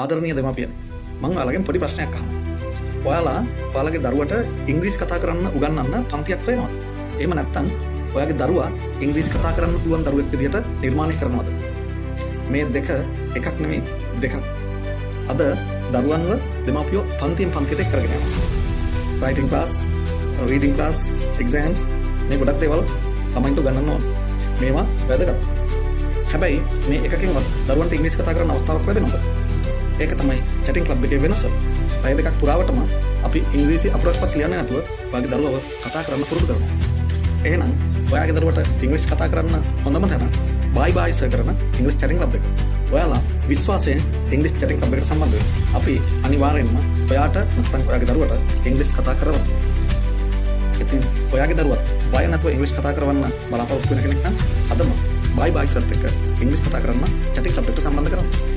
ආදරණීය දෙමාපියනි, මම ඔයාලගෙන් පොඩි ප්‍රශ්නයක් අහනවා. ඔයාලගේ දරුවට ඉංග්‍රීසි කතා කරන්න උගන්වන්න පන්තියක් හොයනවද? එහෙම නැත්නම් ඔයාගේ දරුවා ඉංග්‍රීසි කතා කරන්න පුළුවන් දරුවෙක් විදියට නිර්මාණය කරනවද? මේ දෙක එකක් නෙමෙයි දෙකක්. අද දරුවන්ව දෙමාපියෝ පන්තියෙන් පන්තියට එක් කරගෙන යනවා. Writing class, reading class, exams මේ ගොඩක් දේවල් ළමයින්ට උගන්වන්න ඕන. මේවා වැදගත්. හැබැයි මේ එකකින්වත් දරුවන්ට ඉංග්‍රීසි කතා කරන්න අවස්ථාවක් ලැබෙනවද? ඒක තමයි චැටින් ක්ලබ් එකේ වෙනස. පැය දෙකක් පුරාවටම අපි ඉංග්‍රීසි අපුරක්වත් ලියන්නේ නැතුව ඔයාගේ දරුවව කතා කරන්න පුරුදු කරනවා. එහෙනම් ඔයාගේ දරුවට ඉංග්‍රීසි කතා කරන්න හොඳම තැන බයි බයි සර් කරන ඉංග්‍රීසි චැටින් ක්ලබ් එක. ඔයාලා විශ්වාසයෙන් ඉංග්‍රීසි චැටින් ක්ලබ් එකට සම්බන්ධ වෙන්න. අපි අනිවාර්යෙන්ම ඔයාට නැත්නම් ඔයාගේ දරුවට ඉංග්‍රීසි කතා කරවන්න. ඉතින් ඔයාගේ දරුවා බය නැතුව ඉංග්‍රීසි කතා කරවන්න බලාපොරොත්තු වෙන කෙනෙක් නම් අදම බයි බයි සර් එක්ක ඉංග්‍රීසි කතා කරන්න චැටින් ක්ලබ් එකට සම්බන්ධ කරගන්න.